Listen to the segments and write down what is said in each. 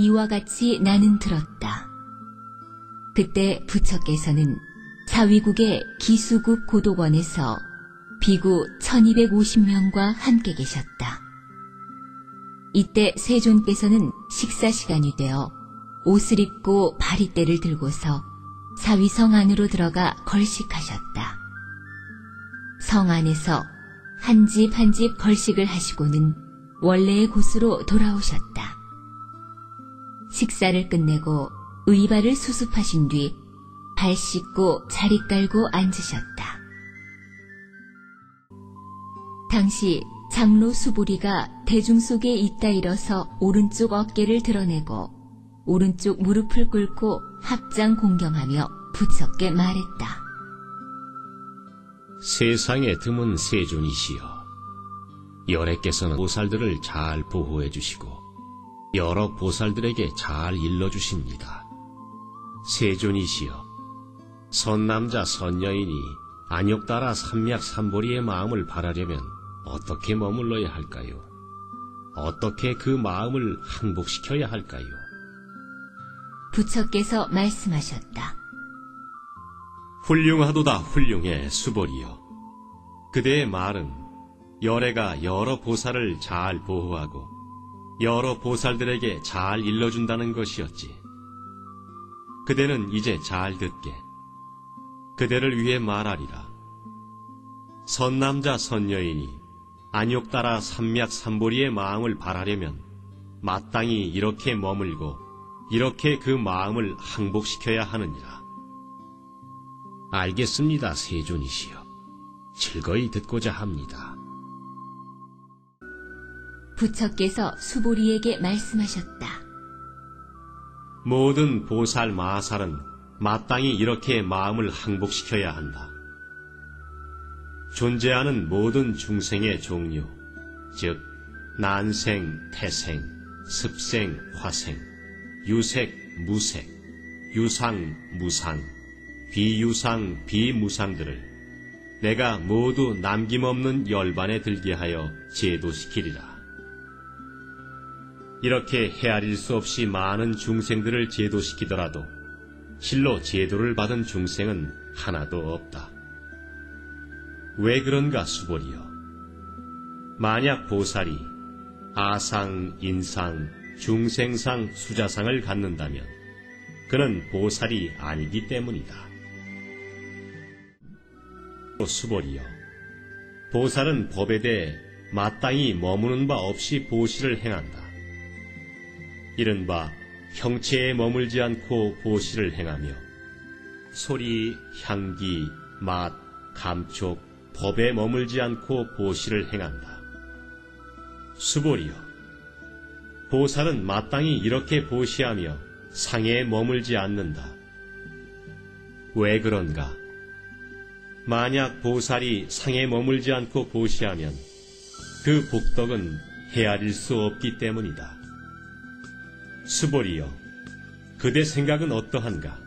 이와 같이 나는 들었다. 그때 부처께서는 사위국의 기수국 고독원에서 비구 1250명과 함께 계셨다. 이때 세존께서는 식사 시간이 되어 옷을 입고 바리떼를 들고서 사위성 안으로 들어가 걸식하셨다. 성 안에서 한 집 한 집 걸식을 하시고는 원래의 곳으로 돌아오셨다. 식사를 끝내고 의발을 수습하신 뒤 발 씻고 자리 깔고 앉으셨다. 당시 장로 수보리가 대중 속에 있다 일어서 오른쪽 어깨를 드러내고 오른쪽 무릎을 꿇고 합장 공경하며 부처께 말했다. 세상에 드문 세존이시여, 열애께서는 보살들을 잘 보호해 주시고 여러 보살들에게 잘 일러주십니다. 세존이시여, 선남자 선여인이 안욕따라 삼맥삼보리의 마음을 바라려면 어떻게 머물러야 할까요? 어떻게 그 마음을 항복시켜야 할까요? 부처께서 말씀하셨다. 훌륭하도다 훌륭해 수보리여. 그대의 말은 열애가 여러 보살을 잘 보호하고 여러 보살들에게 잘 일러준다는 것이었지. 그대는 이제 잘 듣게 그대를 위해 말하리라. 선남자 선여인이 안욕따라 삼맥삼보리의 마음을 바라려면 마땅히 이렇게 머물고 이렇게 그 마음을 항복시켜야 하느니라. 알겠습니다, 세존이시여. 즐거이 듣고자 합니다. 부처께서 수보리에게 말씀하셨다. 모든 보살 마살은 마땅히 이렇게 마음을 항복시켜야 한다. 존재하는 모든 중생의 종류, 즉 난생, 태생, 습생, 화생, 유색, 무색, 유상, 무상, 비유상, 비무상들을 내가 모두 남김없는 열반에 들게 하여 제도시키리라. 이렇게 헤아릴 수 없이 많은 중생들을 제도시키더라도 실로 제도를 받은 중생은 하나도 없다. 왜 그런가 수보리여. 만약 보살이 아상, 인상, 중생상, 수자상을 갖는다면 그는 보살이 아니기 때문이다. 수보리여, 보살은 법에 대해 마땅히 머무는 바 없이 보시를 행한다. 이른바 형체에 머물지 않고 보시를 행하며 소리, 향기, 맛, 감촉, 법에 머물지 않고 보시를 행한다. 수보리여, 보살은 마땅히 이렇게 보시하며 상에 머물지 않는다. 왜 그런가? 만약 보살이 상에 머물지 않고 보시하면 그 복덕은 헤아릴 수 없기 때문이다. 수보리여, 그대 생각은 어떠한가?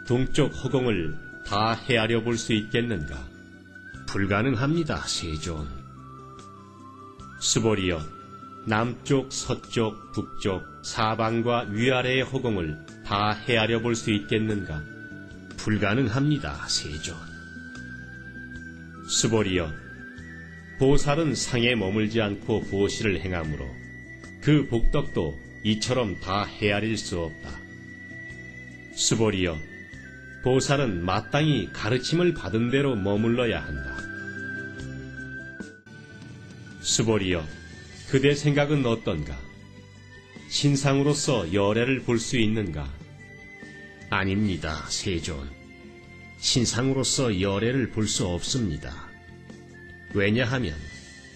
동쪽 허공을 다 헤아려 볼 수 있겠는가? 불가능합니다, 세존. 수보리여, 남쪽, 서쪽, 북쪽, 사방과 위아래의 허공을 다 헤아려 볼 수 있겠는가? 불가능합니다, 세존. 수보리여, 보살은 상에 머물지 않고 보시를 행하므로 그 복덕도 이처럼 다 헤아릴 수 없다. 수보리여, 보살은 마땅히 가르침을 받은 대로 머물러야 한다. 수보리여, 그대 생각은 어떤가? 신상으로서 열애를 볼 수 있는가? 아닙니다, 세존. 신상으로서 열애를 볼 수 없습니다. 왜냐하면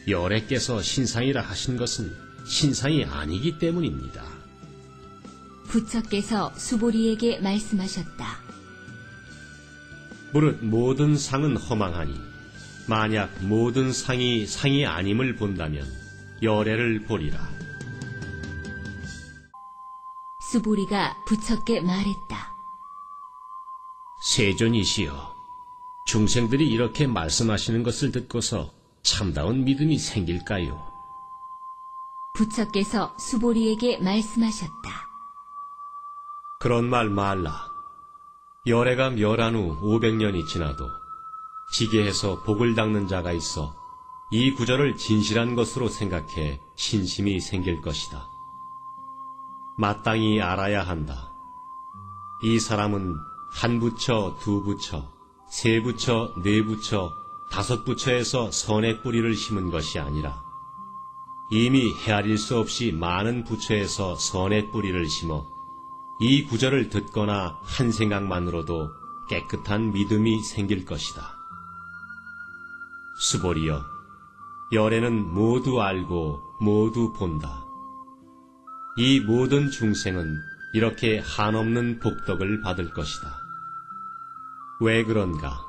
열애께서 신상이라 하신 것은 신상이 아니기 때문입니다. 부처께서 수보리에게 말씀하셨다. 무릇 모든 상은 허망하니 만약 모든 상이 상이 아님을 본다면 열애를 보리라. 수보리가 부처께 말했다. 세존이시여, 중생들이 이렇게 말씀하시는 것을 듣고서 참다운 믿음이 생길까요? 부처께서 수보리에게 말씀하셨다. 그런 말 말라. 열애가 멸한 후 500년이 지나도 지게해서 복을 닦는 자가 있어 이 구절을 진실한 것으로 생각해 신심이 생길 것이다. 마땅히 알아야 한다. 이 사람은 한 부처, 두 부처, 세 부처, 네 부처, 다섯 부처에서 선의 뿌리를 심은 것이 아니라 이미 헤아릴 수 없이 많은 부처에서 선의 뿌리를 심어 이 구절을 듣거나 한 생각만으로도 깨끗한 믿음이 생길 것이다. 수보리여, 열애는 모두 알고 모두 본다. 이 모든 중생은 이렇게 한없는 복덕을 받을 것이다. 왜 그런가?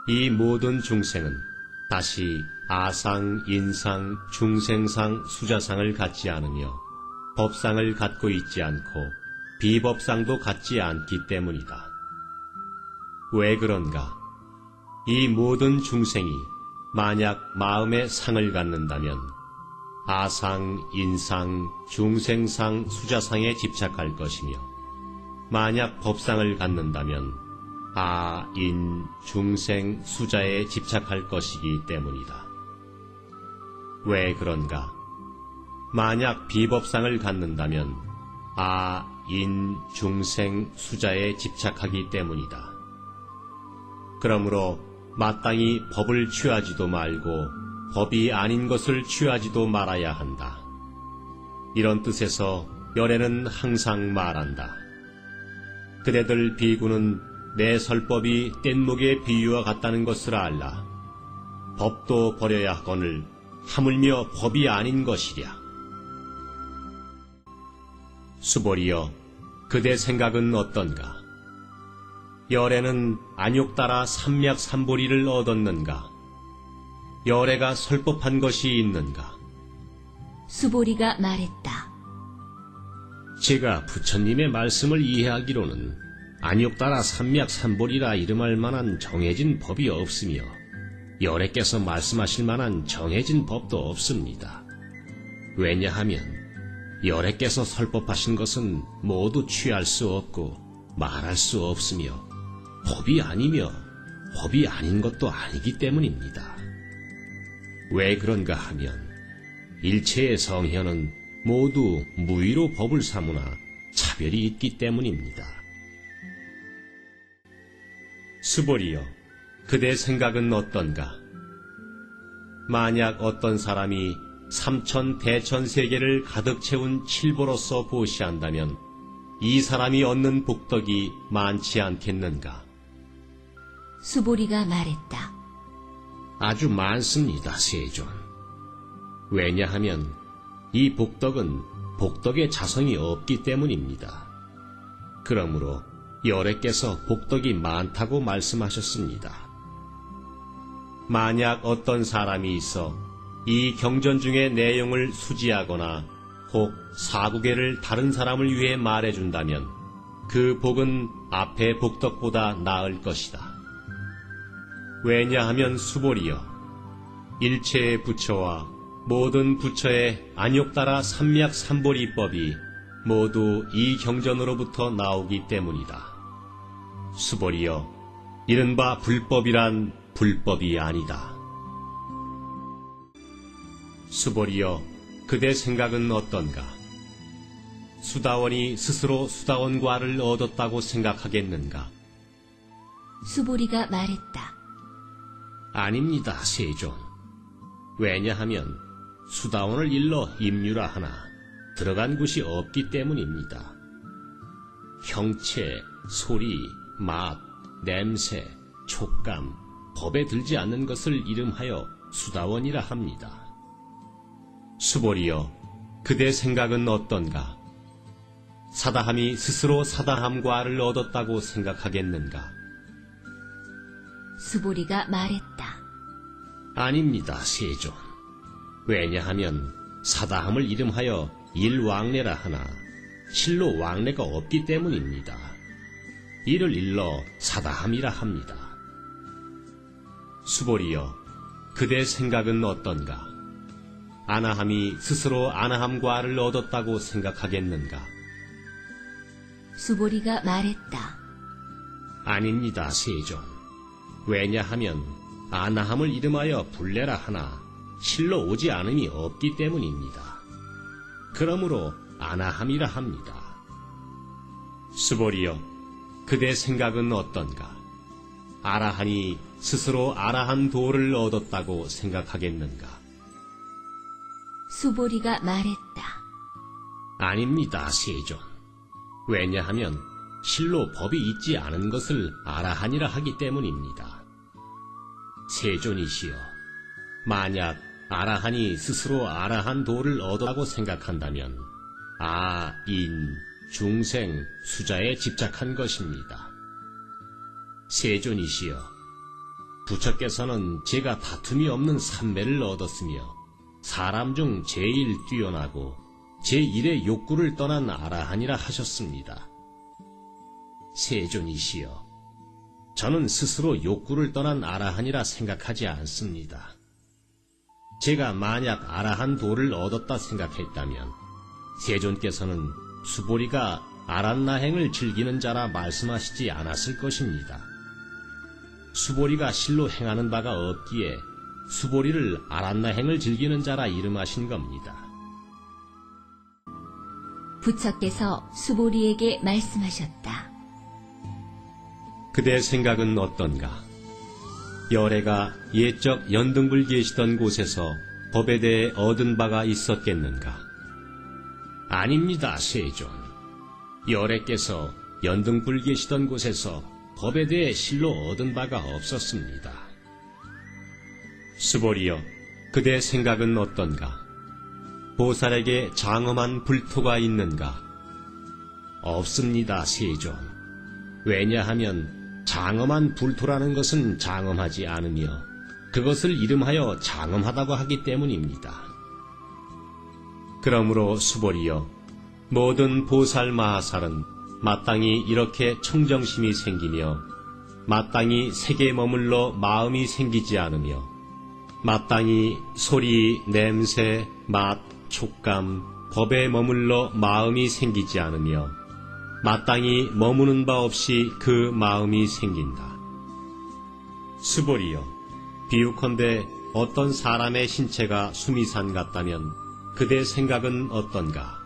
이 모든 중생은 다시 아상, 인상, 중생상, 수자상을 갖지 않으며 법상을 갖고 있지 않고 비법상도 갖지 않기 때문이다. 왜 그런가? 이 모든 중생이 만약 마음의 상을 갖는다면 아상, 인상, 중생상, 수자상에 집착할 것이며 만약 법상을 갖는다면 아, 인, 중생, 수자에 집착할 것이기 때문이다. 왜 그런가? 만약 비법상을 갖는다면 아, 인, 중생, 수자에 집착하기 때문이다. 그러므로 마땅히 법을 취하지도 말고 법이 아닌 것을 취하지도 말아야 한다. 이런 뜻에서 열애는 항상 말한다. 그대들 비구는 내 설법이 뗏목의 비유와 같다는 것을 알라. 법도 버려야 하거늘 하물며 법이 아닌 것이랴. 수보리여, 그대 생각은 어떤가? 열애는 안욕 따라 삼맥삼보리를 얻었는가? 열애가 설법한 것이 있는가? 수보리가 말했다. 제가 부처님의 말씀을 이해하기로는 안욕 따라 삼맥삼보리라 이름할 만한 정해진 법이 없으며 열애께서 말씀하실 만한 정해진 법도 없습니다. 왜냐하면 열애께서 설법하신 것은 모두 취할 수 없고 말할 수 없으며 법이 아니며 법이 아닌 것도 아니기 때문입니다. 왜 그런가 하면 일체의 성현은 모두 무의로 법을 삼으나 차별이 있기 때문입니다. 수보리여, 그대 생각은 어떤가? 만약 어떤 사람이 삼천 대천세계를 가득 채운 칠보로서 보시한다면 이 사람이 얻는 복덕이 많지 않겠는가? 수보리가 말했다. 아주 많습니다, 세존. 왜냐하면 이 복덕은 복덕의 자성이 없기 때문입니다. 그러므로 열애께서 복덕이 많다고 말씀하셨습니다. 만약 어떤 사람이 있어 이 경전 중의 내용을 수지하거나 혹 사구계를 다른 사람을 위해 말해준다면 그 복은 앞의 복덕보다 나을 것이다. 왜냐하면 수보리여, 일체의 부처와 모든 부처의 안욕 따라 삼맥삼보리법이 모두 이 경전으로부터 나오기 때문이다. 수보리여, 이른바 불법이란 불법이 아니다. 수보리여, 그대 생각은 어떤가? 수다원이 스스로 수다원과를 얻었다고 생각하겠는가? 수보리가 말했다. 아닙니다, 세존. 왜냐하면 수다원을 일러 임유라 하나 들어간 곳이 없기 때문입니다. 형체, 소리, 맛, 냄새, 촉감, 법에 들지 않는 것을 이름하여 수다원이라 합니다. 수보리여, 그대 생각은 어떤가? 사다함이 스스로 사다함과를 얻었다고 생각하겠는가? 수보리가 말했다. 아닙니다, 세존. 왜냐하면 사다함을 이름하여 일왕래라 하나 실로 왕래가 없기 때문입니다. 이를 일러 사다함이라 합니다. 수보리여, 그대 생각은 어떤가? 아나함이 스스로 아나함과를 얻었다고 생각하겠는가? 수보리가 말했다. 아닙니다, 세존. 왜냐하면 아나함을 이름하여 불레라 하나 실로 오지 않음이 없기 때문입니다. 그러므로 아나함이라 합니다. 수보리여, 그대 생각은 어떤가? 아라한이 스스로 아라한 도를 얻었다고 생각하겠는가? 수보리가 말했다. 아닙니다, 세존. 왜냐하면 실로 법이 있지 않은 것을 아라한이라 하기 때문입니다. 세존이시여, 만약 아라한이 스스로 아라한 도를 얻었다고 생각한다면 아, 인, 중생, 수자에 집착한 것입니다. 세존이시여, 부처께서는 제가 다툼이 없는 삼매를 얻었으며 사람 중 제일 뛰어나고 제1의 욕구를 떠난 아라한이라 하셨습니다. 세존이시여, 저는 스스로 욕구를 떠난 아라한이라 생각하지 않습니다. 제가 만약 아라한 도를 얻었다 생각했다면 세존께서는 수보리가 아란나행을 즐기는 자라 말씀하시지 않았을 것입니다. 수보리가 실로 행하는 바가 없기에 수보리를 아란나행을 즐기는 자라 이름하신 겁니다. 부처께서 수보리에게 말씀하셨다. 그대 생각은 어떤가? 열애가 옛적 연등불 계시던 곳에서 법에 대해 얻은 바가 있었겠는가? 아닙니다, 세존. 열애께서 연등불 계시던 곳에서 법에 대해 실로 얻은 바가 없었습니다. 수보리여, 그대 생각은 어떤가? 보살에게 장엄한 불토가 있는가? 없습니다, 세존. 왜냐하면 장엄한 불토라는 것은 장엄하지 않으며 그것을 이름하여 장엄하다고 하기 때문입니다. 그러므로 수보리여, 모든 보살 마하살은 마땅히 이렇게 청정심이 생기며 마땅히 색에 머물러 마음이 생기지 않으며 마땅히 소리, 냄새, 맛, 촉감, 법에 머물러 마음이 생기지 않으며 마땅히 머무는 바 없이 그 마음이 생긴다. 수보리여, 비유컨대 어떤 사람의 신체가 수미산 같다면 그대 생각은 어떤가?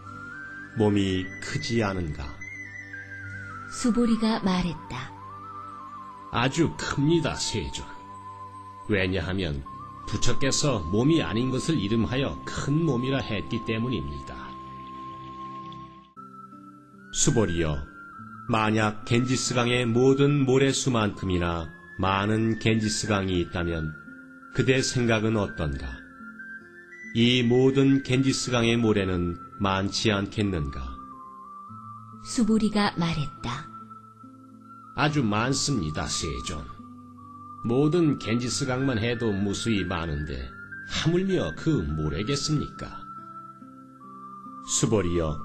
몸이 크지 않은가? 수보리가 말했다. 아주 큽니다, 세존. 왜냐하면 부처께서 몸이 아닌 것을 이름하여 큰 몸이라 했기 때문입니다. 수보리여, 만약 겐지스강의 모든 모래수만큼이나 많은 겐지스강이 있다면 그대 생각은 어떤가? 이 모든 겐지스강의 모래는 많지 않겠는가? 수보리가 말했다. 아주 많습니다, 세존. 모든 겐지스강만 해도 무수히 많은데 하물며 그 모래겠습니까? 수보리여,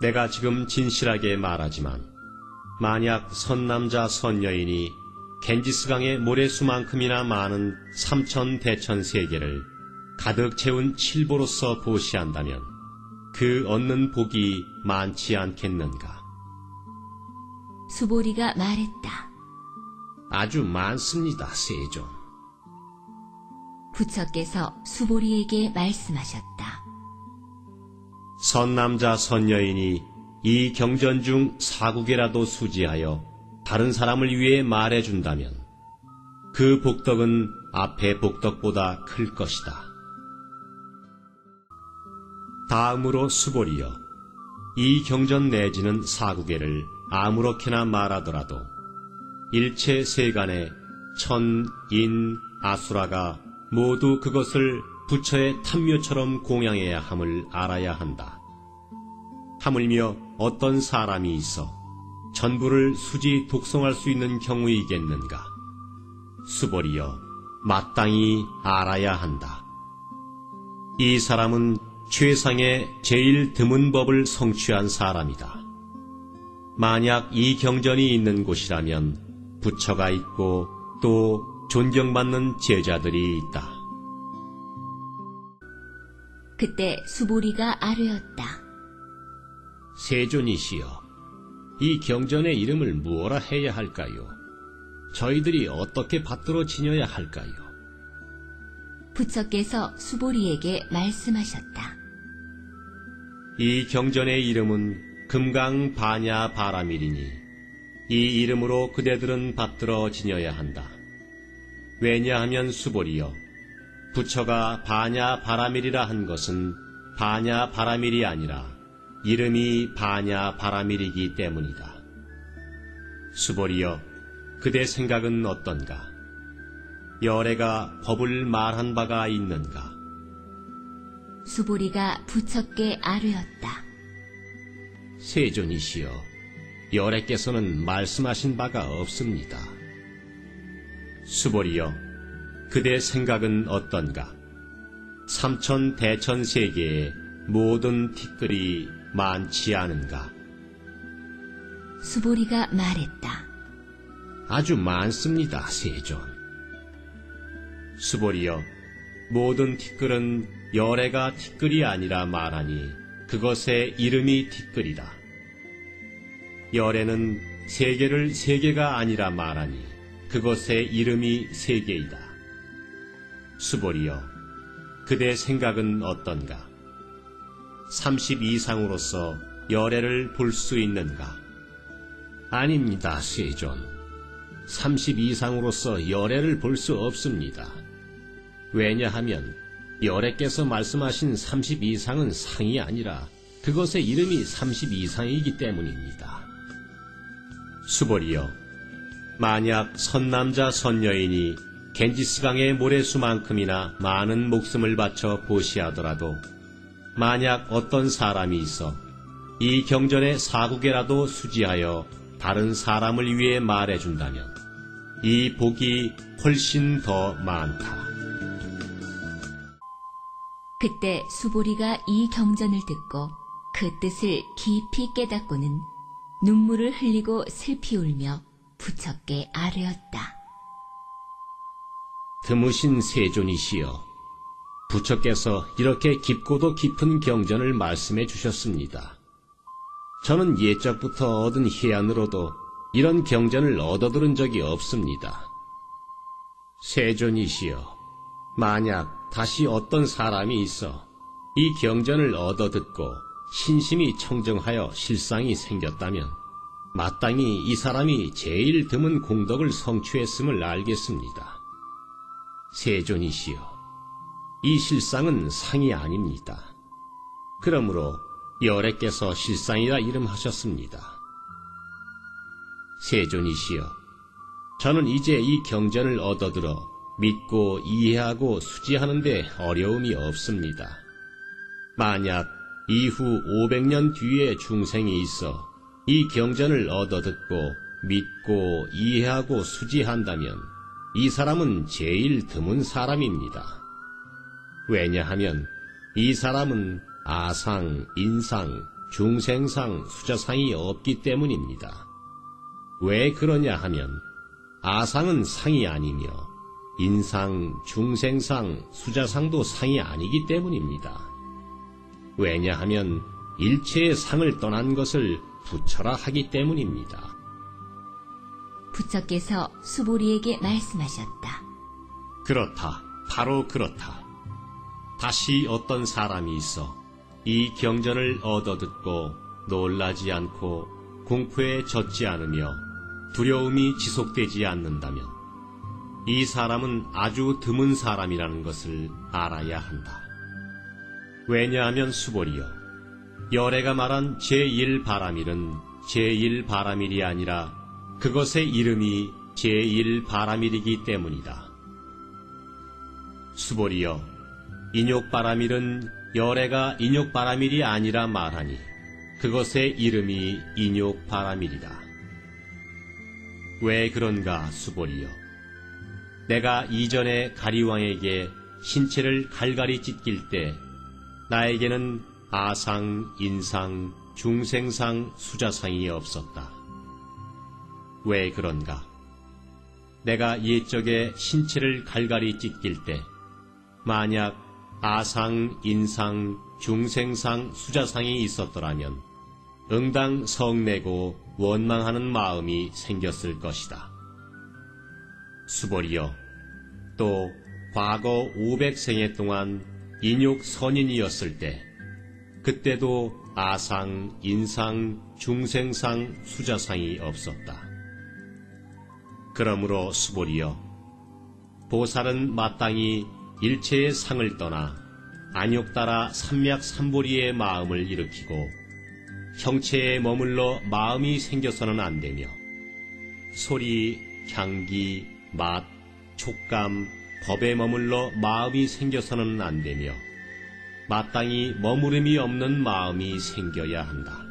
내가 지금 진실하게 말하지만 만약 선남자 선여인이 겐지스강의 모래수만큼이나 많은 삼천대천세계를 가득 채운 칠보로서 보시한다면 그 얻는 복이 많지 않겠는가? 수보리가 말했다. 아주 많습니다, 세존. 부처께서 수보리에게 말씀하셨다. 선남자 선여인이 이 경전 중 사국에라도 수지하여 다른 사람을 위해 말해준다면 그 복덕은 앞의 복덕보다 클 것이다. 다음으로 수보리여, 이 경전 내지는 사국에를 아무렇게나 말하더라도 일체 세간에 천, 인, 아수라가 모두 그것을 부처의 탐묘처럼 공양해야 함을 알아야 한다. 하물며 어떤 사람이 있어 전부를 수지 독송할 수 있는 경우이겠는가? 수보리여, 마땅히 알아야 한다. 이 사람은 최상의 제일 드문 법을 성취한 사람이다. 만약 이 경전이 있는 곳이라면 부처가 있고 또 존경받는 제자들이 있다. 그때 수보리가 아뢰었다. 세존이시여, 이 경전의 이름을 무엇라 해야 할까요? 저희들이 어떻게 받들어 지녀야 할까요? 부처께서 수보리에게 말씀하셨다. 이 경전의 이름은 금강 바냐바라밀이니 이 이름으로 그대들은 받들어 지녀야 한다. 왜냐하면 수보리여, 부처가 바냐바라밀이라 한 것은 바냐바라밀이 아니라 이름이 바냐바라밀이기 때문이다. 수보리여, 그대 생각은 어떤가? 열애가 법을 말한 바가 있는가? 수보리가 부처께 아뢰었다. 세존이시여, 열애께서는 말씀하신 바가 없습니다. 수보리여, 그대 생각은 어떤가? 삼천 대천 세계의 모든 티끌이 많지 않은가? 수보리가 말했다. 아주 많습니다, 세존. 수보리여, 모든 티끌은 열애가 티끌이 아니라 말하니 그것의 이름이 티끌이다. 열애는 세계를 세계가 아니라 말하니 그것의 이름이 세계이다. 수보리여, 그대 생각은 어떤가? 30 이상으로서 열애를 볼 수 있는가? 아닙니다, 세존. 30 이상으로서 열애를 볼 수 없습니다. 왜냐하면 열애께서 말씀하신 30 이상은 상이 아니라 그것의 이름이 30 이상이기 때문입니다. 수보리여, 만약 선남자 선여인이 겐지스강의 모래수만큼이나 많은 목숨을 바쳐 보시하더라도 만약 어떤 사람이 있어 이 경전의 4국에라도 수지하여 다른 사람을 위해 말해준다면 이 복이 훨씬 더 많다. 그때 수보리가 이 경전을 듣고 그 뜻을 깊이 깨닫고는 눈물을 흘리고 슬피 울며 부처께 아뢰었다. 드무신 세존이시여, 부처께서 이렇게 깊고도 깊은 경전을 말씀해 주셨습니다. 저는 옛적부터 얻은 희안으로도 이런 경전을 얻어들은 적이 없습니다. 세존이시여, 만약 다시 어떤 사람이 있어 이 경전을 얻어듣고 신심이 청정하여 실상이 생겼다면 마땅히 이 사람이 제일 드문 공덕을 성취했음을 알겠습니다. 세존이시여, 이 실상은 상이 아닙니다. 그러므로 열애께서 실상이라 이름하셨습니다. 세존이시여, 저는 이제 이 경전을 얻어들어 믿고 이해하고 수지하는 데 어려움이 없습니다. 만약 이후 500년 뒤에 중생이 있어 이 경전을 얻어듣고 믿고 이해하고 수지한다면 이 사람은 제일 드문 사람입니다. 왜냐하면 이 사람은 아상, 인상, 중생상, 수자상이 없기 때문입니다. 왜 그러냐 하면 아상은 상이 아니며 인상, 중생상, 수자상도 상이 아니기 때문입니다. 왜냐하면 일체의 상을 떠난 것을 부처라 하기 때문입니다. 부처께서 수보리에게 말씀하셨다. 그렇다. 바로 그렇다. 다시 어떤 사람이 있어 이 경전을 얻어듣고 놀라지 않고 공포에 젖지 않으며 두려움이 지속되지 않는다면 이 사람은 아주 드문 사람이라는 것을 알아야 한다. 왜냐하면 수보리여, 열애가 말한 제1바라밀은 제1바라밀이 아니라 그것의 이름이 제1바라밀이기 때문이다. 수보리여, 인욕바라밀은 열애가 인욕바라밀이 아니라 말하니 그것의 이름이 인욕바라밀이다. 왜 그런가, 수보리여? 내가 이전에 가리왕에게 신체를 갈갈이 찢길 때 나에게는 아상, 인상, 중생상, 수자상이 없었다. 왜 그런가? 내가 옛적에 신체를 갈갈이 찢길 때 만약 아상, 인상, 중생상, 수자상이 있었더라면 응당 성내고 원망하는 마음이 생겼을 것이다. 수벌이여, 또 과거 500생애 동안 인육 선인이었을 때 그때도 아상, 인상, 중생상, 수자상이 없었다. 그러므로 수벌이여, 보살은 마땅히 일체의 상을 떠나 안욕 따라 삼맥삼보리의 마음을 일으키고 형체에 머물러 마음이 생겨서는 안 되며 소리, 향기, 맛, 촉감, 법에 머물러 마음이 생겨서는 안 되며 마땅히 머무름이 없는 마음이 생겨야 한다.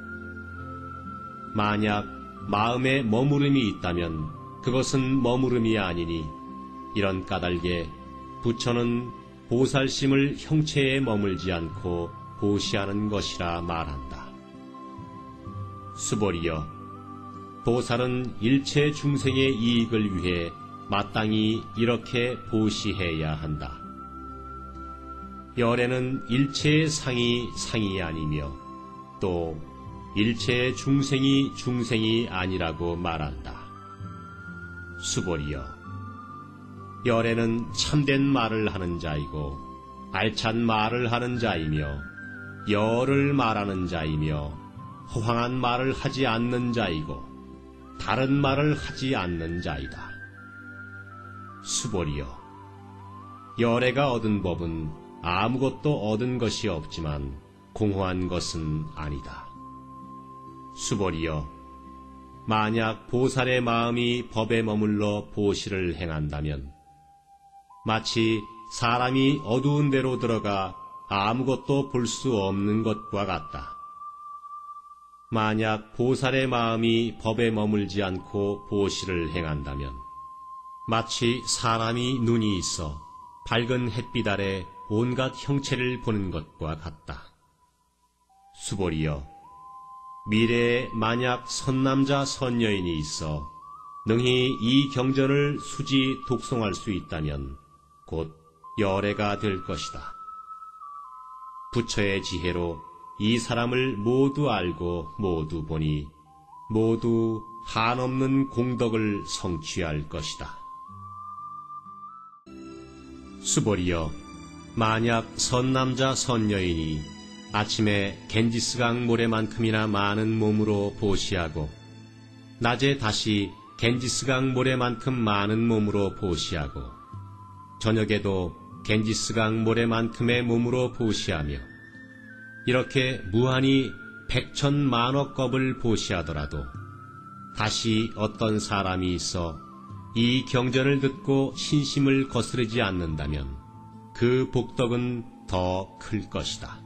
만약 마음에 머무름이 있다면 그것은 머무름이 아니니 이런 까닭에 부처는 보살심을 형체에 머물지 않고 보시하는 것이라 말한다. 수벌이여, 보살은 일체 중생의 이익을 위해 마땅히 이렇게 보시해야 한다. 열애는 일체의 상이 상이 아니며 또 일체의 중생이 중생이 아니라고 말한다. 수벌이여, 열애는 참된 말을 하는 자이고 알찬 말을 하는 자이며 열을 말하는 자이며 허황한 말을 하지 않는 자이고 다른 말을 하지 않는 자이다. 수벌이여, 열애가 얻은 법은 아무것도 얻은 것이 없지만 공허한 것은 아니다. 수벌이여, 만약 보살의 마음이 법에 머물러 보시를 행한다면 마치 사람이 어두운 데로 들어가 아무것도 볼 수 없는 것과 같다. 만약 보살의 마음이 법에 머물지 않고 보시를 행한다면 마치 사람이 눈이 있어 밝은 햇빛 아래 온갖 형체를 보는 것과 같다. 수벌이여, 미래에 만약 선남자 선여인이 있어 능히 이 경전을 수지 독송할 수 있다면 곧 열애가 될 것이다. 부처의 지혜로 이 사람을 모두 알고 모두 보니 모두 한없는 공덕을 성취할 것이다. 수벌이여, 만약 선남자 선여인이 아침에 겐지스강 모래만큼이나 많은 몸으로 보시하고 낮에 다시 겐지스강 모래만큼 많은 몸으로 보시하고 저녁에도 겐지스강 모래만큼의 몸으로 보시하며 이렇게 무한히 백천만억 겁을 보시하더라도 다시 어떤 사람이 있어 이 경전을 듣고 신심을 거스르지 않는다면 그 복덕은 더 클 것이다.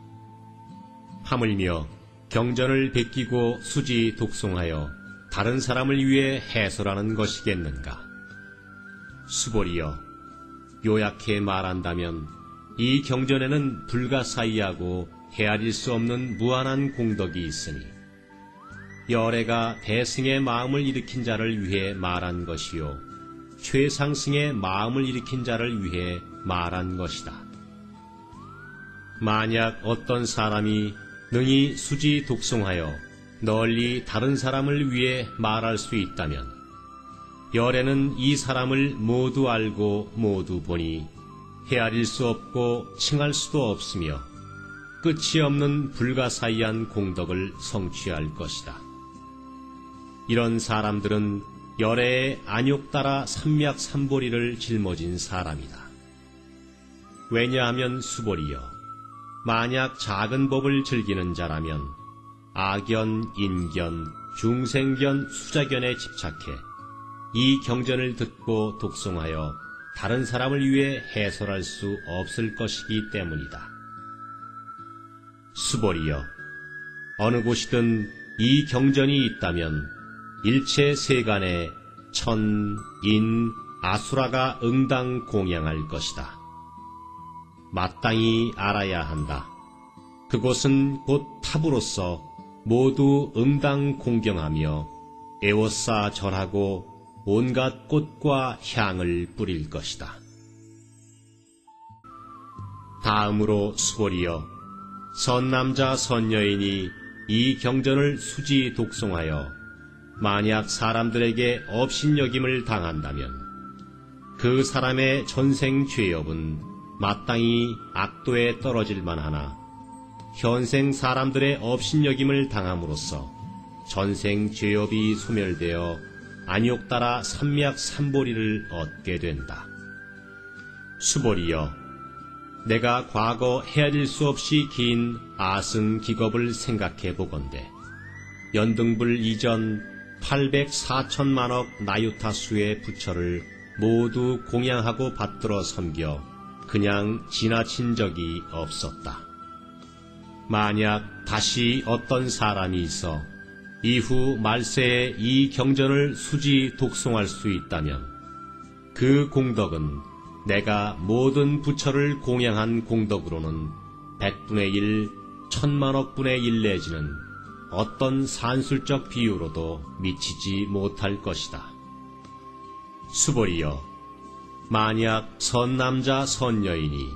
하물며 경전을 베끼고 수지 독송하여 다른 사람을 위해 해설하는 것이겠는가? 수벌이여, 요약해 말한다면 이 경전에는 불가사의하고 헤아릴 수 없는 무한한 공덕이 있으니 열애가 대승의 마음을 일으킨 자를 위해 말한 것이요 최상승의 마음을 일으킨 자를 위해 말한 것이다. 만약 어떤 사람이 능히 수지 독송하여 널리 다른 사람을 위해 말할 수 있다면 열애는 이 사람을 모두 알고 모두 보니 헤아릴 수 없고 칭할 수도 없으며 끝이 없는 불가사의한 공덕을 성취할 것이다. 이런 사람들은 열애의 안욕 따라 삼맥삼보리를 짊어진 사람이다. 왜냐하면 수벌이여, 만약 작은 법을 즐기는 자라면 아견, 인견, 중생견, 수자견에 집착해 이 경전을 듣고 독송하여 다른 사람을 위해 해설할 수 없을 것이기 때문이다. 수벌이여, 어느 곳이든 이 경전이 있다면 일체 세간에 천, 인, 아수라가 응당 공양할 것이다. 마땅히 알아야 한다. 그곳은 곧 탑으로서 모두 응당 공경하며 애워싸 절하고 온갖 꽃과 향을 뿌릴 것이다. 다음으로 수보리여, 선남자 선여인이 이 경전을 수지 독송하여 만약 사람들에게 업신여김을 당한다면 그 사람의 전생 죄업은 마땅히 악도에 떨어질 만하나 현생 사람들의 업신여김을 당함으로써 전생 죄업이 소멸되어 안욕 따라 삼맥삼보리를 얻게 된다. 수보리여, 내가 과거 헤아릴 수 없이 긴 아승 기겁을 생각해 보건대 연등불 이전 804천만억 나유타수의 부처를 모두 공양하고 받들어 섬겨 그냥 지나친 적이 없었다. 만약 다시 어떤 사람이 있어 이후 말세에 이 경전을 수지 독송할 수 있다면 그 공덕은 내가 모든 부처를 공양한 공덕으로는 100분의 1, 1000만억 분의 1 내지는 어떤 산술적 비유로도 미치지 못할 것이다. 수보리여, 만약 선남자 선여인이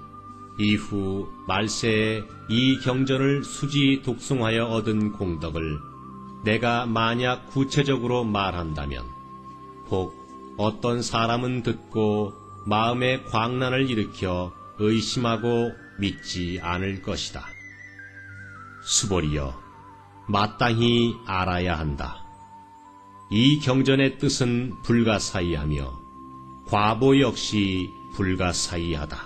이후 말세에 이 경전을 수지 독송하여 얻은 공덕을 내가 만약 구체적으로 말한다면 혹 어떤 사람은 듣고 마음에 광란을 일으켜 의심하고 믿지 않을 것이다. 수보리여, 마땅히 알아야 한다. 이 경전의 뜻은 불가사의하며 과보 역시 불가사의하다.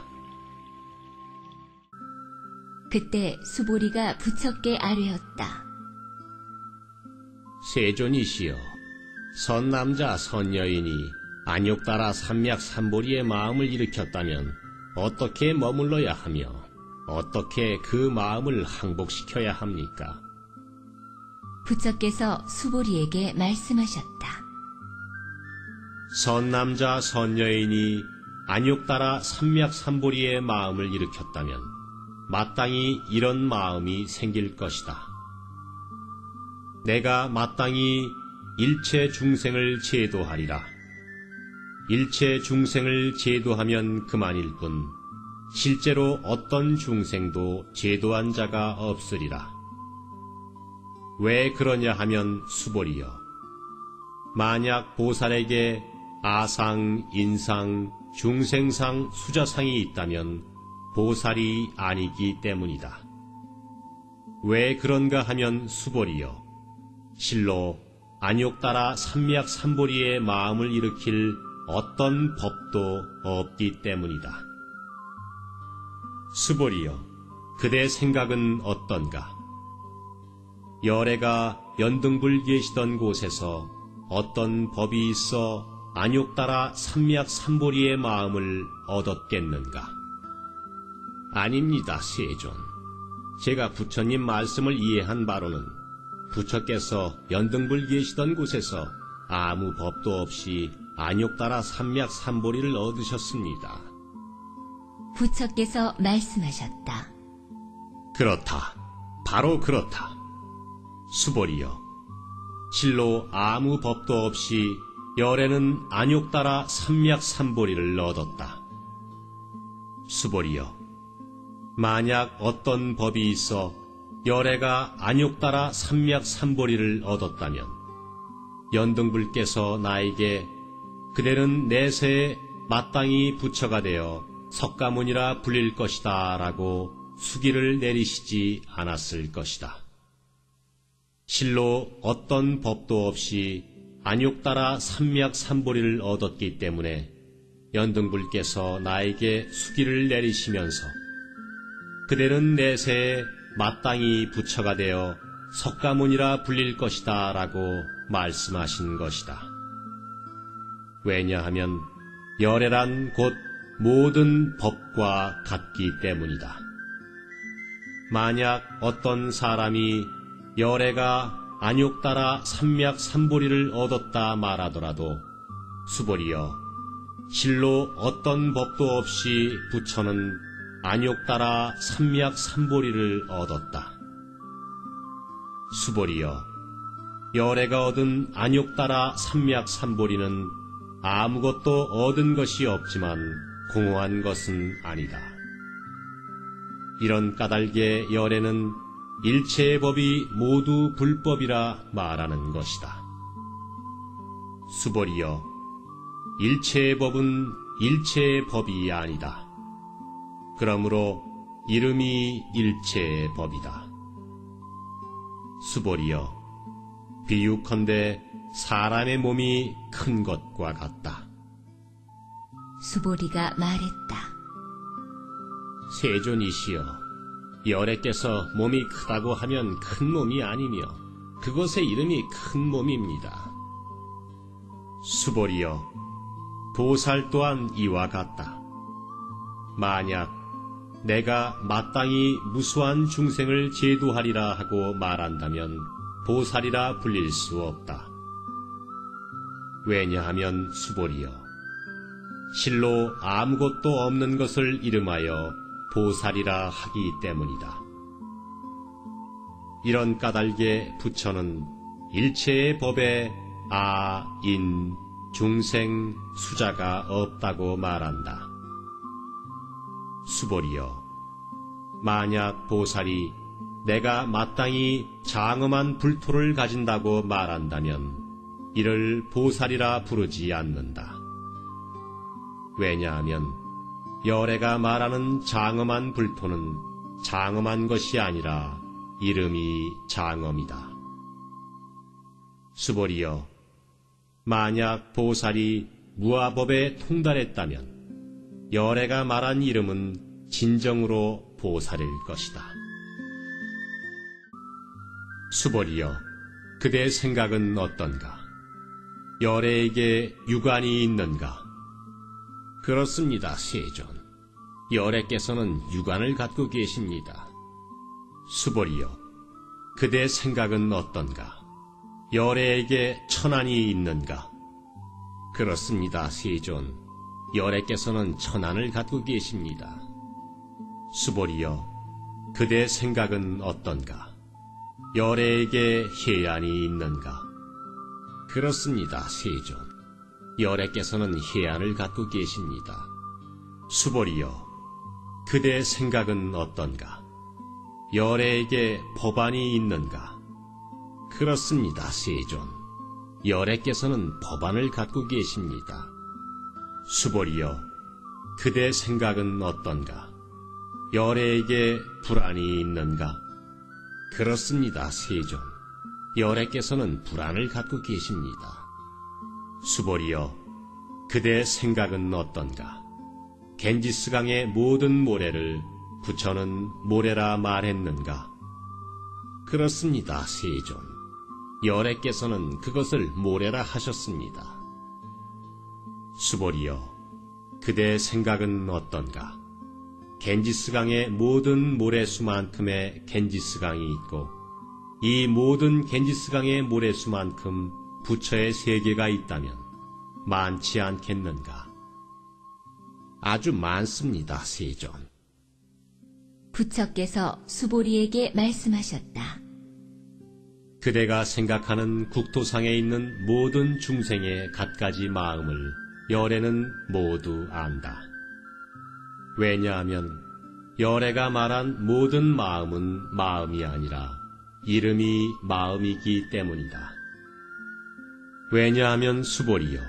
그때 수보리가 부처께 아뢰었다. 세존이시여, 선남자 선여인이 안욕 따라 삼맥삼보리의 마음을 일으켰다면 어떻게 머물러야 하며 어떻게 그 마음을 항복시켜야 합니까? 부처께서 수보리에게 말씀하셨다. 선남자 선여인이 안욕 따라 삼맥삼보리의 마음을 일으켰다면 마땅히 이런 마음이 생길 것이다. 내가 마땅히 일체 중생을 제도하리라. 일체 중생을 제도하면 그만일 뿐 실제로 어떤 중생도 제도한 자가 없으리라. 왜 그러냐 하면 수보리여, 만약 보살에게 아상, 인상, 중생상, 수자상이 있다면 보살이 아니기 때문이다. 왜 그런가 하면 수보리여, 실로 안욕 따라 삼맥삼보리의 마음을 일으킬 어떤 법도 없기 때문이다. 수보리여, 그대 생각은 어떤가? 열애가 연등불 계시던 곳에서 어떤 법이 있어 안욕 따라 삼맥삼보리의 마음을 얻었겠는가? 아닙니다, 세존. 제가 부처님 말씀을 이해한 바로는 부처께서 연등불 계시던 곳에서 아무 법도 없이 안욕 따라 삼맥삼보리를 얻으셨습니다. 부처께서 말씀하셨다. 그렇다. 바로 그렇다. 수보리여, 실로 아무 법도 없이 열애는 안욕 따라 삼맥삼보리를 얻었다. 수보리여, 만약 어떤 법이 있어 열애가 안욕 따라 삼맥삼보리를 얻었다면 연등불께서 나에게 그대는 내세에 마땅히 부처가 되어 석가모니라 불릴 것이다 라고 수기를 내리시지 않았을 것이다. 실로 어떤 법도 없이 안욕 따라 삼맥삼보리를 얻었기 때문에 연등불께서 나에게 수기를 내리시면서 그대는 내세에 마땅히 부처가 되어 석가모니라 불릴 것이다 라고 말씀하신 것이다. 왜냐하면 열애란 곧 모든 법과 같기 때문이다. 만약 어떤 사람이 열애가 안욕 따라 삼맥삼보리를 얻었다 말하더라도 수보리여, 실로 어떤 법도 없이 부처는 안욕 따라 삼맥삼보리를 얻었다. 수보리여, 열애가 얻은 안욕 따라 삼맥삼보리는 아무것도 얻은 것이 없지만 공허한 것은 아니다. 이런 까닭에 열애는 일체의 법이 모두 불법이라 말하는 것이다. 수벌이여, 일체의 법은 일체의 법이 아니다. 그러므로 이름이 일체의 법이다. 수벌이여, 비유컨대 사람의 몸이 큰 것과 같다. 수보리가 말했다. 세존이시여, 열애께서 몸이 크다고 하면 큰 몸이 아니며 그것의 이름이 큰 몸입니다. 수벌이여, 보살 또한 이와 같다. 만약 내가 마땅히 무수한 중생을 제도하리라 하고 말한다면 보살이라 불릴 수 없다. 왜냐하면 수벌이여, 실로 아무것도 없는 것을 이름하여 보살이라 하기 때문이다. 이런 까닭에 부처는 일체의 법에 아, 인, 중생, 수자가 없다고 말한다. 수벌이여, 만약 보살이 내가 마땅히 장엄한 불토를 가진다고 말한다면 이를 보살이라 부르지 않는다. 왜냐하면 열애가 말하는 장엄한 불토는 장엄한 것이 아니라 이름이 장엄이다. 수벌이여, 만약 보살이 무아법에 통달했다면 열애가 말한 이름은 진정으로 보살일 것이다. 수벌이여, 그대 생각은 어떤가? 열애에게 유관이 있는가? 그렇습니다, 세존. 열애께서는 유관을 갖고 계십니다. 수벌이여, 그대 생각은 어떤가? 열애에게 천안이 있는가? 그렇습니다, 세존. 열애께서는 천안을 갖고 계십니다. 수벌이여, 그대 생각은 어떤가? 열애에게 해안이 있는가? 그렇습니다, 세존. 열애께서는 해안을 갖고 계십니다. 수벌이여, 그대 생각은 어떤가? 열애에게 법안이 있는가? 그렇습니다, 세존. 열애께서는 법안을 갖고 계십니다. 수벌이여, 그대 생각은 어떤가? 열애에게 불안이 있는가? 그렇습니다, 세존. 열애께서는 불안을 갖고 계십니다. 수벌이여, 그대 생각은 어떤가? 겐지스강의 모든 모래를 부처는 모래라 말했는가? 그렇습니다, 세존. 열애께서는 그것을 모래라 하셨습니다. 수벌이여, 그대 생각은 어떤가? 겐지스강의 모든 모래수만큼의 겐지스강이 있고 이 모든 겐지스강의 모래수만큼 부처의 세계가 있다면 많지 않겠는가? 아주 많습니다, 세존. 부처께서 수보리에게 말씀하셨다. 그대가 생각하는 국토상에 있는 모든 중생의 갖가지 마음을 열애는 모두 안다. 왜냐하면 열애가 말한 모든 마음은 마음이 아니라 이름이 마음이기 때문이다. 왜냐하면 수벌이여,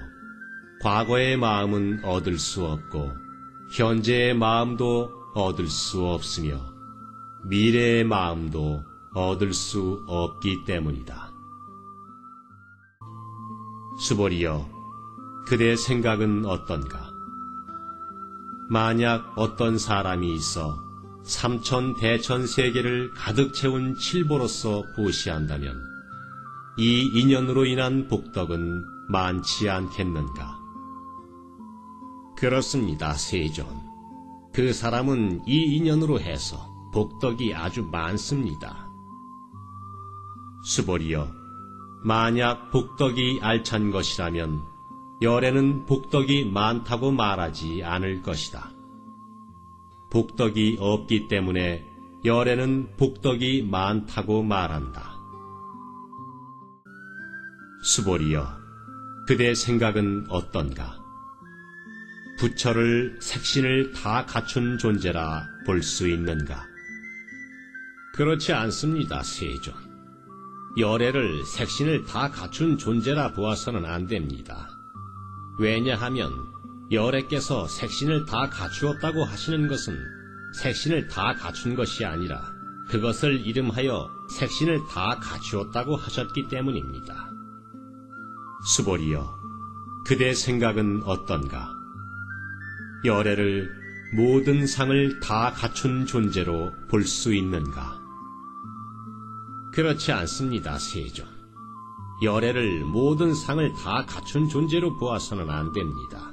과거의 마음은 얻을 수 없고 현재의 마음도 얻을 수 없으며 미래의 마음도 얻을 수 없기 때문이다. 수벌이여, 그대 생각은 어떤가? 만약 어떤 사람이 있어 삼천 대천 세계를 가득 채운 칠보로서 보시한다면 이 인연으로 인한 복덕은 많지 않겠는가? 그렇습니다, 세존. 그 사람은 이 인연으로 해서 복덕이 아주 많습니다. 수벌이여, 만약 복덕이 알찬 것이라면 열애는 복덕이 많다고 말하지 않을 것이다. 복덕이 없기 때문에 열애는 복덕이 많다고 말한다. 수벌이여, 그대 생각은 어떤가? 부처를 색신을 다 갖춘 존재라 볼 수 있는가? 그렇지 않습니다, 세존. 열애를 색신을 다 갖춘 존재라 보아서는 안 됩니다. 왜냐하면 열애께서 색신을 다 갖추었다고 하시는 것은 색신을 다 갖춘 것이 아니라 그것을 이름하여 색신을 다 갖추었다고 하셨기 때문입니다. 수보리여, 그대 생각은 어떤가? 열애를 모든 상을 다 갖춘 존재로 볼 수 있는가? 그렇지 않습니다, 세존. 열애를 모든 상을 다 갖춘 존재로 보아서는 안 됩니다.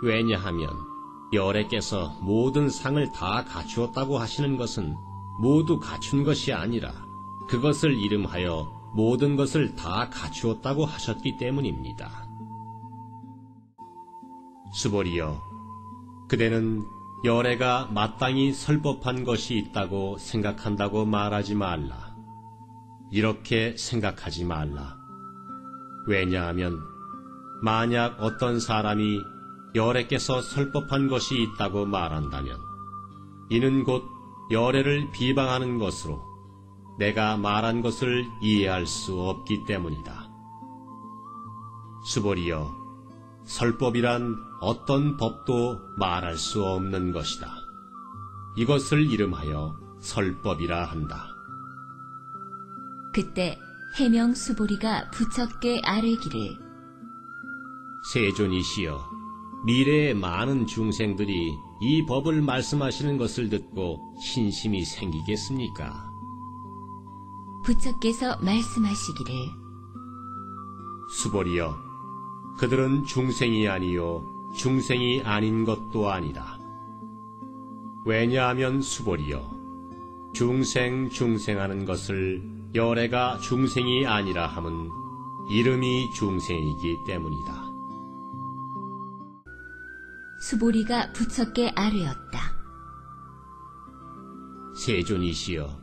왜냐하면 열애께서 모든 상을 다 갖추었다고 하시는 것은 모두 갖춘 것이 아니라 그것을 이름하여 모든 것을 다 갖추었다고 하셨기 때문입니다. 수보리여, 그대는 열애가 마땅히 설 법한 것이 있다고 생각한다고 말하지 말라. 이렇게 생각하지 말라. 왜냐하면 만약 어떤 사람이 열애께서 설 법한 것이 있다고 말한다면 이는 곧 열애를 비방하는 것으로 내가 말한 것을 이해할 수 없기 때문이다. 수보리여, 설법이란 어떤 법도 말할 수 없는 것이다. 이것을 이름하여 설법이라 한다. 그때 해명 수보리가 부처께 아뢰기를 세존이시여, 미래의 많은 중생들이 이 법을 말씀하시는 것을 듣고 신심이 생기겠습니까? 부처께서 말씀하시기를 수보리여, 그들은 중생이 아니요 중생이 아닌 것도 아니다. 왜냐하면 수보리여, 중생하는 것을 열애가 중생이 아니라 함은 이름이 중생이기 때문이다. 수보리가 부처께 아뢰었다. 세존이시여,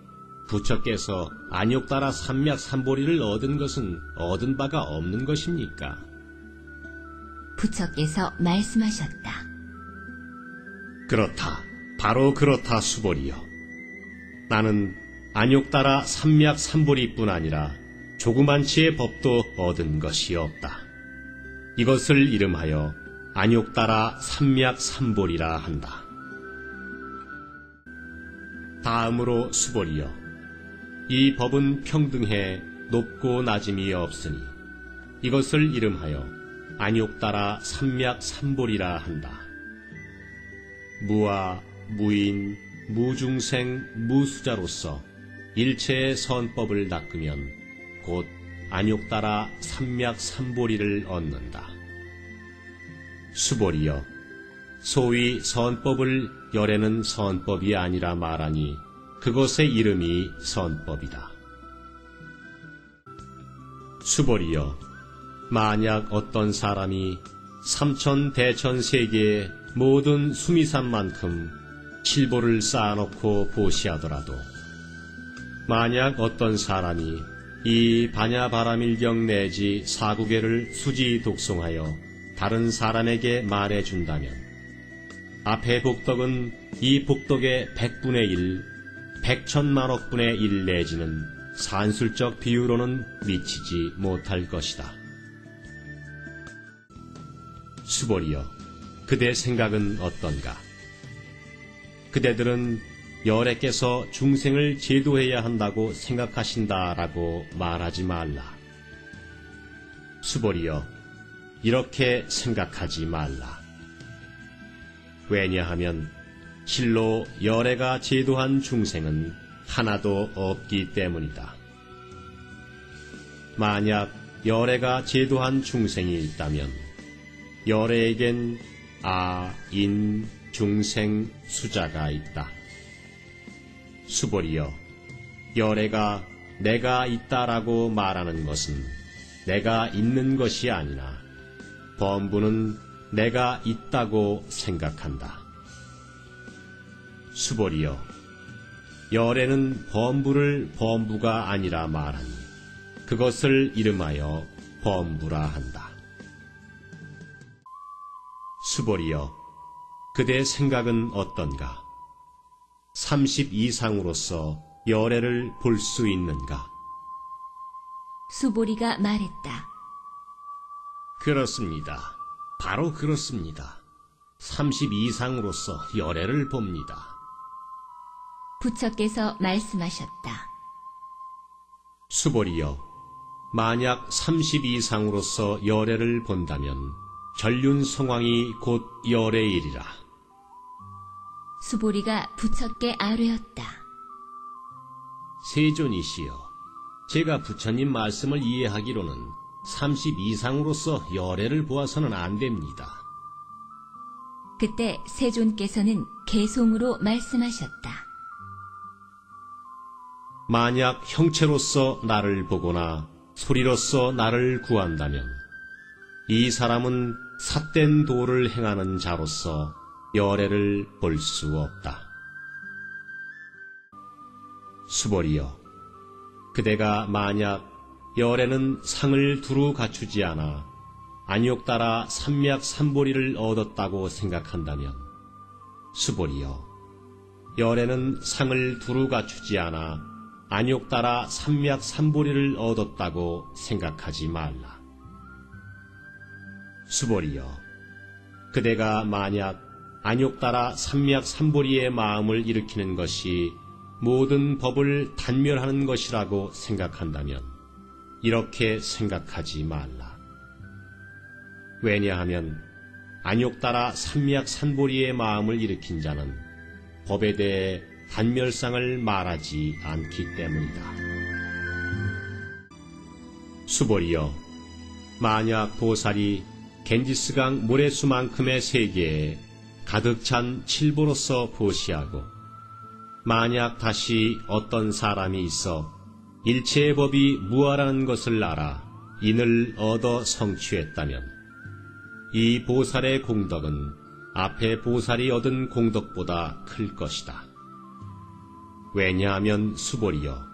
부처께서 안욕따라 삼맥삼보리를 얻은 것은 얻은 바가 없는 것입니까? 부처께서 말씀하셨다. 그렇다. 바로 그렇다, 수보리여. 나는 안욕따라 삼맥삼보리뿐 아니라 조그만치의 법도 얻은 것이 없다. 이것을 이름하여 안욕따라 삼맥삼보리라 한다. 다음으로 수보리여, 이 법은 평등해 높고 낮음이 없으니 이것을 이름하여 안욕따라 삼맥삼보리라 한다. 무아, 무인, 무중생, 무수자로서 일체의 선법을 닦으면 곧 안욕따라 삼맥삼보리를 얻는다. 수보리여, 소위 선법을 열애는 선법이 아니라 말하니 그것의 이름이 선법이다. 수보리여, 만약 어떤 사람이 삼천대천세계의 모든 수미산만큼 칠보를 쌓아놓고 보시하더라도 만약 어떤 사람이 이 반야바라밀경 내지 사구계를 수지 독송하여 다른 사람에게 말해준다면 앞의 복덕은 이 복덕의 100분의 1, 100천만억분의 1 내지는 산술적 비유로는 미치지 못할 것이다. 수보리여, 그대 생각은 어떤가? 그대들은 열애께서 중생을 제도해야 한다고 생각하신다라고 말하지 말라. 수보리여, 이렇게 생각하지 말라. 왜냐하면 실로 열애가 제도한 중생은 하나도 없기 때문이다. 만약 열애가 제도한 중생이 있다면 열애에겐 아, 인, 중생, 수자가 있다. 수보리여, 열애가 내가 있다라고 말하는 것은 내가 있는 것이 아니라 범부는 내가 있다고 생각한다. 수보리여, 열애는 범부를 범부가 아니라 말하니 그것을 이름하여 범부라 한다. 수보리여, 그대 생각은 어떤가? 30 이상으로서 열애를 볼 수 있는가? 수보리가 말했다. 그렇습니다. 바로 그렇습니다. 30 이상으로서 열애를 봅니다. 부처께서 말씀하셨다. 수보리여, 만약 30 이상으로서 열애를 본다면 전륜성왕이 곧 열애이리라. 수보리가 부처께 아뢰었다. 세존이시여, 제가 부처님 말씀을 이해하기로는 30 이상으로서 열애를 보아서는 안 됩니다. 그때 세존께서는 개송으로 말씀하셨다. 만약 형체로서 나를 보거나 소리로서 나를 구한다면 이 사람은 삿된 도를 행하는 자로서 열애를 볼 수 없다. 수보리여, 그대가 만약 열애는 상을 두루 갖추지 않아 안욕 따라 삼맥삼보리를 얻었다고 생각한다면, 수보리여, 열애는 상을 두루 갖추지 않아 안욕 따라 삼맥삼보리를 얻었다고 생각하지 말라. 수보리여, 그대가 만약 안욕 따라 삼맥삼보리의 마음을 일으키는 것이 모든 법을 단멸하는 것이라고 생각한다면 이렇게 생각하지 말라. 왜냐하면 안욕 따라 삼맥삼보리의 마음을 일으킨 자는 법에 대해 단멸상을 말하지 않기 때문이다. 수보리여, 만약 보살이 겐지스강 모래수만큼의 세계에 가득 찬 칠보로서 보시하고 만약 다시 어떤 사람이 있어 일체의 법이 무아라는 것을 알아 인을 얻어 성취했다면 이 보살의 공덕은 앞에 보살이 얻은 공덕보다 클 것이다. 왜냐하면 수보리여,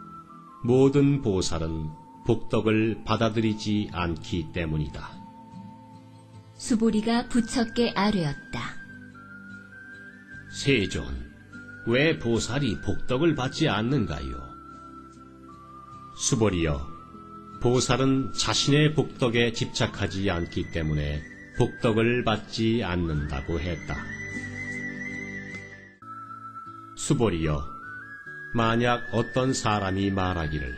모든 보살은 복덕을 받아들이지 않기 때문이다. 수보리가 부처께 아뢰었다. 세존, 왜 보살이 복덕을 받지 않는가요? 수보리여, 보살은 자신의 복덕에 집착하지 않기 때문에 복덕을 받지 않는다고 했다. 수보리여, 만약 어떤 사람이 말하기를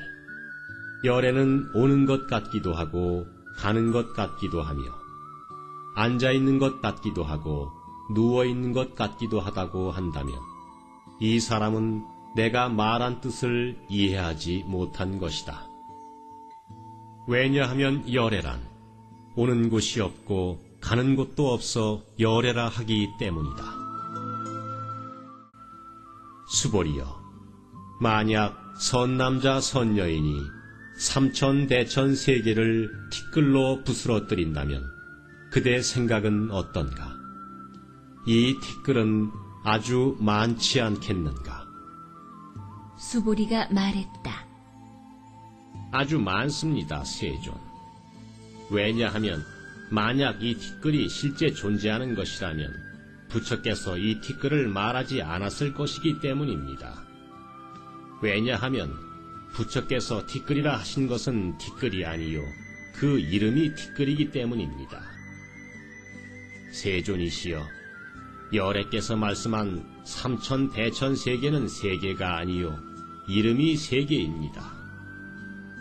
열애는 오는 것 같기도 하고 가는 것 같기도 하며 앉아있는 것 같기도 하고 누워있는 것 같기도 하다고 한다면 이 사람은 내가 말한 뜻을 이해하지 못한 것이다. 왜냐하면 열애란 오는 곳이 없고 가는 곳도 없어 열애라 하기 때문이다. 수보리여, 만약 선남자 선여인이 삼천대천 세계를 티끌로 부스러뜨린다면 그대 생각은 어떤가? 이 티끌은 아주 많지 않겠는가? 수보리가 말했다. 아주 많습니다, 세존. 왜냐하면 만약 이 티끌이 실제 존재하는 것이라면 부처께서 이 티끌을 말하지 않았을 것이기 때문입니다. 왜냐하면 부처께서 티끌이라 하신 것은 티끌이 아니요 그 이름이 티끌이기 때문입니다. 세존이시여, 열애께서 말씀한 삼천대천 세계는 세계가 아니요 이름이 세계입니다.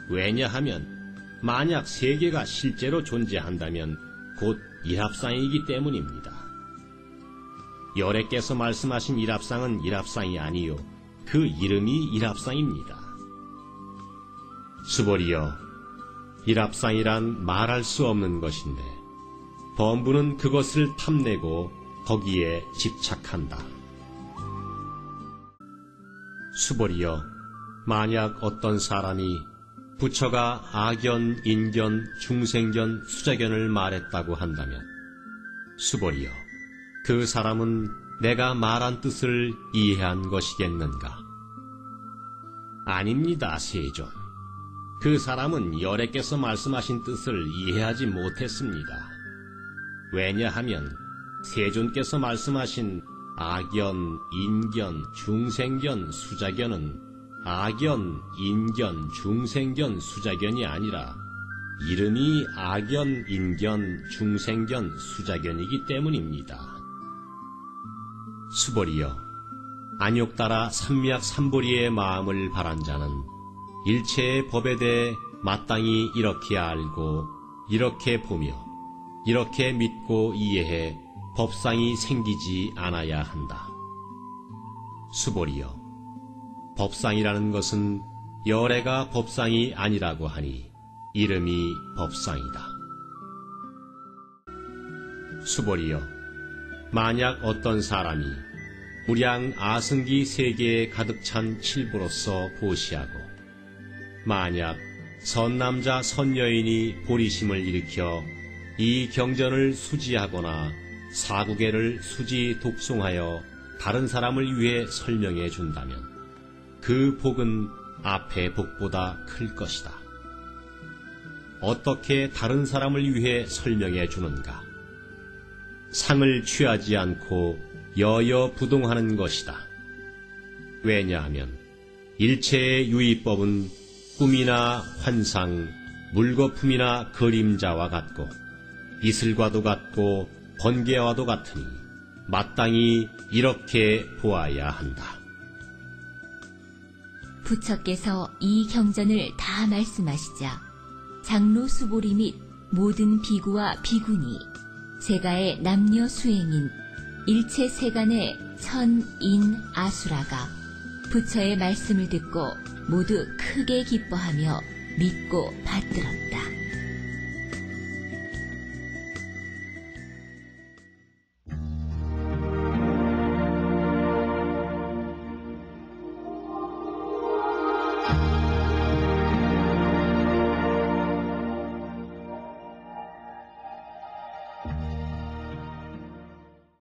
왜냐하면 만약 세계가 실제로 존재한다면 곧 일합상이기 때문입니다. 열애께서 말씀하신 일합상은 일합상이 아니요 그 이름이 일합상입니다. 수보리여, 일합상이란 말할 수 없는 것인데 범부는 그것을 탐내고 거기에 집착한다. 수보리여, 만약 어떤 사람이 부처가 아견, 인견, 중생견, 수자견을 말했다고 한다면 수보리여, 그 사람은 내가 말한 뜻을 이해한 것이겠는가? 아닙니다, 세존. 그 사람은 열애께서 말씀하신 뜻을 이해하지 못했습니다. 왜냐하면 세존께서 말씀하신 아견, 인견, 중생견, 수자견은 악견, 인견, 중생견, 수자견이 아니라 이름이 악견, 인견, 중생견, 수자견이기 때문입니다. 수벌이여, 안욕 따라 삼미약 삼보리의 마음을 바란 자는 일체의 법에 대해 마땅히 이렇게 알고 이렇게 보며 이렇게 믿고 이해해 법상이 생기지 않아야 한다. 수벌이여, 법상이라는 것은 열애가 법상이 아니라고 하니 이름이 법상이다. 수벌이여, 만약 어떤 사람이 무량 아승기 세계에 가득 찬 칠보로서 보시하고 만약 선남자 선여인이 보리심을 일으켜 이 경전을 수지하거나 사구계를 수지 독송하여 다른 사람을 위해 설명해 준다면 그 복은 앞의 복보다 클 것이다. 어떻게 다른 사람을 위해 설명해 주는가? 상을 취하지 않고 여여부동하는 것이다. 왜냐하면 일체의 유의법은 꿈이나 환상, 물거품이나 그림자와 같고 이슬과도 같고 번개와도 같으니 마땅히 이렇게 보아야 한다. 부처께서 이 경전을 다 말씀하시자 장로 수보리 및 모든 비구와 비구니 세가의 남녀 수행인 일체 세간의 천, 인, 아수라가 부처의 말씀을 듣고 모두 크게 기뻐하며 믿고 받들었다.